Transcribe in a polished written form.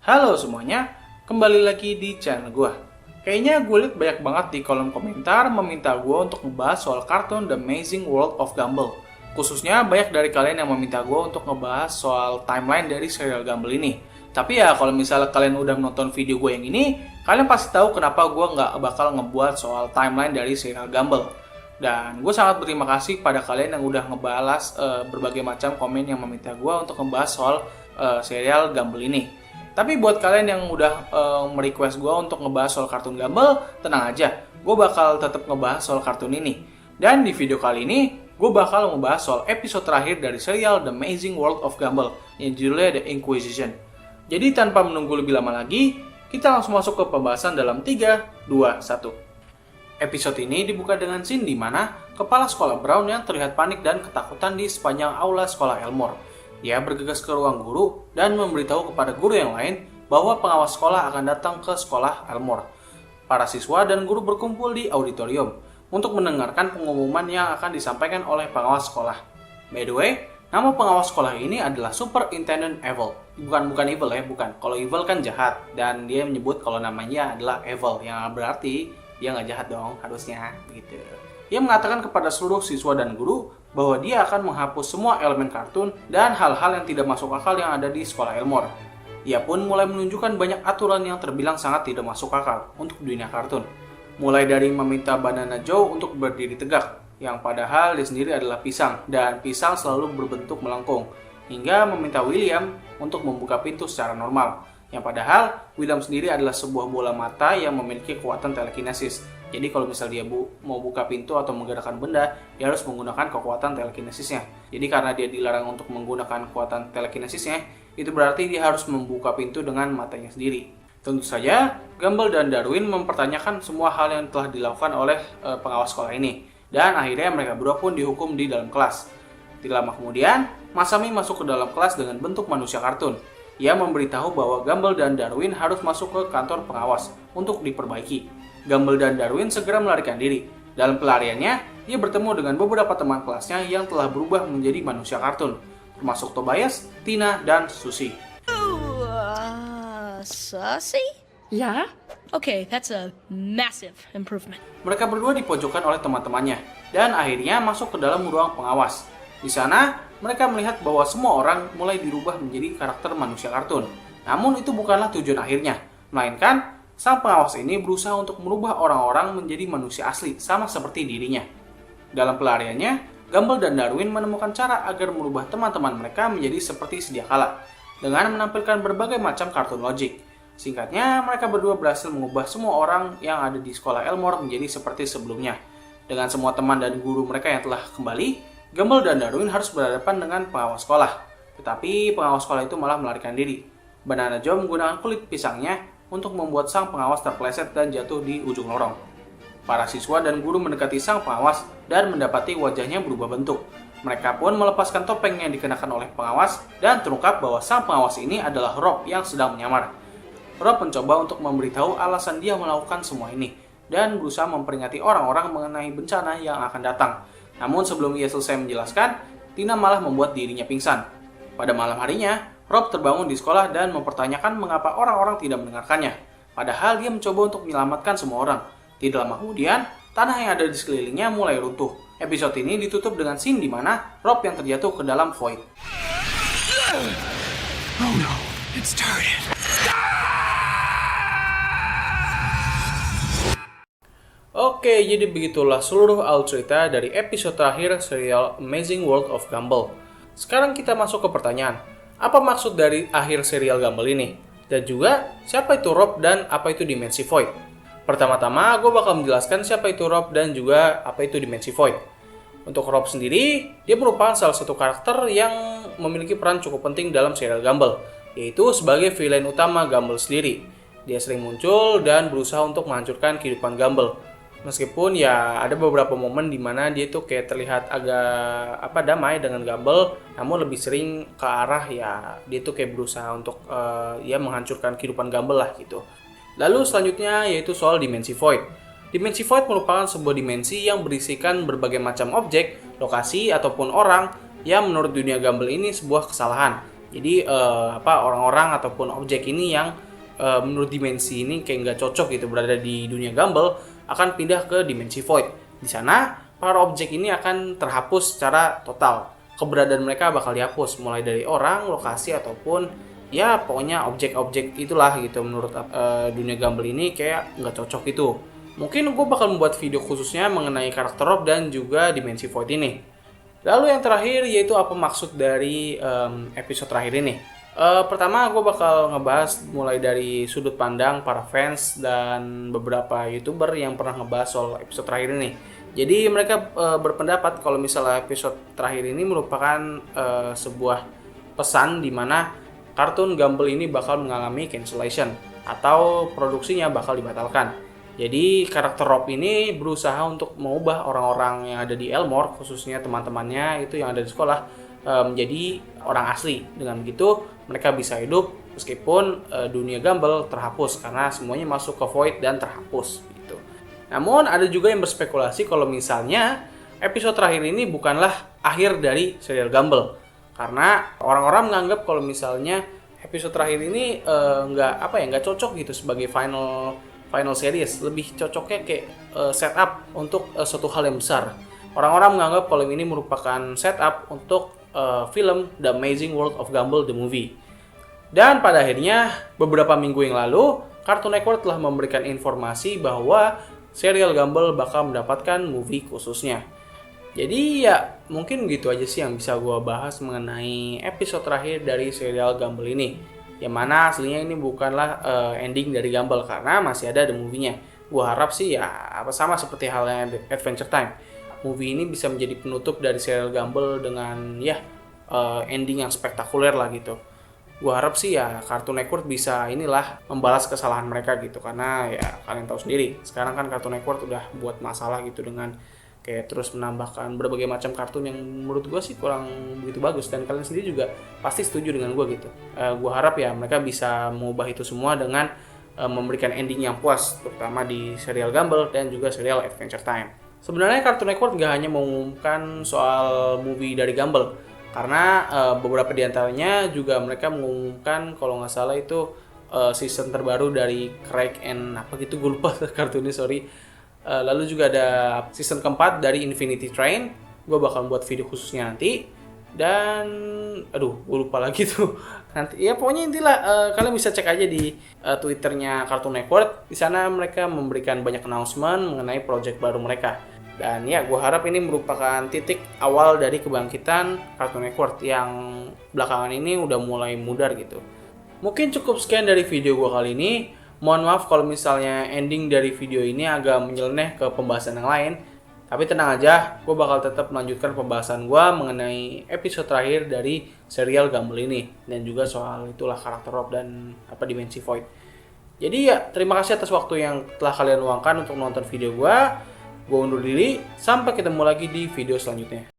Halo semuanya, kembali lagi di channel gue. Kayaknya gue liat banyak banget di kolom komentar meminta gue untuk ngebahas soal kartun The Amazing World of Gumball. Khususnya banyak dari kalian yang meminta gue untuk ngebahas soal timeline dari serial Gumball ini. Tapi ya kalau misalnya kalian udah nonton video gue yang ini, kalian pasti tahu kenapa gue nggak bakal ngebuat soal timeline dari serial Gumball. Dan gue sangat berterima kasih pada kalian yang udah ngebalas berbagai macam komen yang meminta gue untuk ngebahas soal serial Gumball ini. Tapi buat kalian yang udah merequest gue untuk ngebahas soal kartun Gumball, tenang aja, gue bakal tetap ngebahas soal kartun ini. Dan di video kali ini, gue bakal ngebahas soal episode terakhir dari serial The Amazing World of Gumball, yang judulnya The Inquisition. Jadi tanpa menunggu lebih lama lagi, kita langsung masuk ke pembahasan dalam 3, 2, 1. Episode ini dibuka dengan scene di mana kepala sekolah Brown yang terlihat panik dan ketakutan di sepanjang aula sekolah Elmore. Dia bergegas ke ruang guru dan memberitahu kepada guru yang lain bahwa pengawas sekolah akan datang ke sekolah Elmore. Para siswa dan guru berkumpul di auditorium untuk mendengarkan pengumuman yang akan disampaikan oleh pengawas sekolah. By the way, nama pengawas sekolah ini adalah Superintendent Evil. Bukan evil ya, bukan. Kalau evil kan jahat, dan dia menyebut kalau namanya adalah evil, yang berarti dia nggak jahat dong harusnya, begitu. Ia mengatakan kepada seluruh siswa dan guru bahwa dia akan menghapus semua elemen kartun dan hal-hal yang tidak masuk akal yang ada di sekolah Elmore. Ia pun mulai menunjukkan banyak aturan yang terbilang sangat tidak masuk akal untuk dunia kartun. Mulai dari meminta Banana Joe untuk berdiri tegak, yang padahal dia sendiri adalah pisang, dan pisang selalu berbentuk melengkung, hingga meminta William untuk membuka pintu secara normal, yang padahal William sendiri adalah sebuah bola mata yang memiliki kekuatan telekinesis. Jadi kalau misal dia mau buka pintu atau menggerakkan benda, dia harus menggunakan kekuatan telekinesisnya. Jadi karena dia dilarang untuk menggunakan kekuatan telekinesisnya, itu berarti dia harus membuka pintu dengan matanya sendiri. Tentu saja, Gumball dan Darwin mempertanyakan semua hal yang telah dilakukan oleh pengawas sekolah ini. Dan akhirnya mereka berdua pun dihukum di dalam kelas. Tidak lama kemudian, Masami masuk ke dalam kelas dengan bentuk manusia kartun. Ia memberitahu bahwa Gumball dan Darwin harus masuk ke kantor pengawas untuk diperbaiki. Gumball dan Darwin segera melarikan diri. Dalam pelariannya, dia bertemu dengan beberapa teman kelasnya yang telah berubah menjadi manusia kartun, termasuk Tobias, Tina, dan Susie. Susie? Yeah? Okay, that's a massive improvement. Mereka berdua dipojokkan oleh teman-temannya, dan akhirnya masuk ke dalam ruang pengawas. Di sana, mereka melihat bahwa semua orang mulai dirubah menjadi karakter manusia kartun. Namun itu bukanlah tujuan akhirnya, melainkan sang pengawas ini berusaha untuk merubah orang-orang menjadi manusia asli, sama seperti dirinya. Dalam pelariannya, Gumball dan Darwin menemukan cara agar merubah teman-teman mereka menjadi seperti sedia kala, dengan menampilkan berbagai macam kartun logik. Singkatnya, mereka berdua berhasil mengubah semua orang yang ada di sekolah Elmore menjadi seperti sebelumnya. Dengan semua teman dan guru mereka yang telah kembali, Gumball dan Darwin harus berhadapan dengan pengawas sekolah. Tetapi pengawas sekolah itu malah melarikan diri. Banana Joe menggunakan kulit pisangnya untuk membuat sang pengawas terpeleset dan jatuh di ujung lorong. Para siswa dan guru mendekati sang pengawas dan mendapati wajahnya berubah bentuk. Mereka pun melepaskan topeng yang dikenakan oleh pengawas dan terungkap bahwa sang pengawas ini adalah Rob yang sedang menyamar. Rob mencoba untuk memberitahu alasan dia melakukan semua ini dan berusaha memperingati orang-orang mengenai bencana yang akan datang. Namun sebelum ia selesai menjelaskan, Tina malah membuat dirinya pingsan. Pada malam harinya, Rob terbangun di sekolah dan mempertanyakan mengapa orang-orang tidak mendengarkannya. Padahal dia mencoba untuk menyelamatkan semua orang. Tidak lama kemudian, tanah yang ada di sekelilingnya mulai runtuh. Episode ini ditutup dengan scene di mana Rob yang terjatuh ke dalam void. Oh no, it started. Oke, jadi begitulah seluruh alur cerita dari episode terakhir serial Amazing World of Gumball. Sekarang kita masuk ke pertanyaan. Apa maksud dari akhir serial Gumball ini? Dan juga, siapa itu Rob dan apa itu Dimensi Void? Pertama-tama, gue bakal menjelaskan siapa itu Rob dan juga apa itu Dimensi Void. Untuk Rob sendiri, dia merupakan salah satu karakter yang memiliki peran cukup penting dalam serial Gumball, yaitu sebagai villain utama Gumball sendiri. Dia sering muncul dan berusaha untuk menghancurkan kehidupan Gumball. Meskipun ya ada beberapa momen di mana dia tuh kayak terlihat agak damai dengan Gumball, namun lebih sering ke arah ya dia tuh kayak berusaha untuk menghancurkan kehidupan Gumball lah gitu. Lalu selanjutnya yaitu soal Dimensi Void. Dimensi Void merupakan sebuah dimensi yang berisikan berbagai macam objek, lokasi ataupun orang yang menurut dunia Gumball ini sebuah kesalahan, Jadi orang-orang ataupun objek ini yang menurut dimensi ini kayak nggak cocok gitu berada di dunia Gumball akan pindah ke dimensi Void. Di sana para objek ini akan terhapus secara total. Keberadaan mereka bakal dihapus mulai dari orang, lokasi ataupun ya pokoknya objek-objek itulah gitu. Menurut dunia Gumball ini kayak nggak cocok itu. Mungkin gue bakal membuat video khususnya mengenai karakter Rob dan juga dimensi Void ini. Lalu yang terakhir yaitu apa maksud dari episode terakhir ini. Pertama gue bakal ngebahas mulai dari sudut pandang para fans dan beberapa YouTuber yang pernah ngebahas soal episode terakhir ini. Jadi mereka berpendapat kalau misalnya episode terakhir ini merupakan sebuah pesan di mana kartun Gumball ini bakal mengalami cancellation atau produksinya bakal dibatalkan. Jadi karakter Rob ini berusaha untuk mengubah orang-orang yang ada di Elmore, khususnya teman-temannya itu yang ada di sekolah, menjadi orang asli. Dengan begitu mereka bisa hidup meskipun dunia Gumball terhapus karena semuanya masuk ke Void dan terhapus gitu. Namun ada juga yang berspekulasi kalau misalnya episode terakhir ini bukanlah akhir dari serial Gumball. Karena orang-orang menganggap kalau misalnya episode terakhir ini nggak cocok gitu sebagai final series, lebih cocoknya kayak setup untuk suatu hal yang besar. Orang-orang menganggap kalau ini merupakan setup untuk film The Amazing World of Gumball the Movie. Dan pada akhirnya beberapa minggu yang lalu Cartoon Network telah memberikan informasi bahwa serial Gumball bakal mendapatkan movie khususnya. Jadi ya mungkin gitu aja sih yang bisa gue bahas mengenai episode terakhir dari serial Gumball ini. Yang mana aslinya ini bukanlah ending dari Gumball karena masih ada the movie-nya. Gue harap sih ya sama seperti halnya Adventure Time. Movie ini bisa menjadi penutup dari serial Gumball dengan ending yang spektakuler lah gitu. Gue harap sih ya Cartoon Network bisa membalas kesalahan mereka gitu. Karena ya kalian tahu sendiri, sekarang kan Cartoon Network udah buat masalah gitu dengan kayak terus menambahkan berbagai macam kartun yang menurut gue sih kurang begitu bagus, dan kalian sendiri juga pasti setuju dengan gue gitu. Gue harap ya mereka bisa mengubah itu semua dengan memberikan ending yang puas, terutama di serial Gumball dan juga serial Adventure Time. Sebenarnya Cartoon Network gak hanya mengumumkan soal movie dari Gumball, karena beberapa diantaranya juga mereka mengumumkan kalau nggak salah itu season terbaru dari Craig and apa gitu, gue lupa kartunnya sorry. Lalu juga ada season keempat dari Infinity Train. Gue bakal buat video khususnya nanti. Dan gue lupa lagi tuh. Nanti ya pokoknya intilah kalian bisa cek aja di Twitternya Cartoon Network. Di sana mereka memberikan banyak announcement mengenai project baru mereka. Dan ya gue harap ini merupakan titik awal dari kebangkitan Cartoon Network yang belakangan ini udah mulai mudar gitu. Mungkin cukup sekian dari video gue kali ini. Mohon maaf kalau misalnya ending dari video ini agak menyeleneh ke pembahasan yang lain. Tapi tenang aja, gue bakal tetap melanjutkan pembahasan gue mengenai episode terakhir dari serial Gumball ini. Dan juga soal itulah karakter Rob dan dimensi Void. Jadi ya, terima kasih atas waktu yang telah kalian luangkan untuk nonton video gue. Gue undur diri, sampai ketemu lagi di video selanjutnya.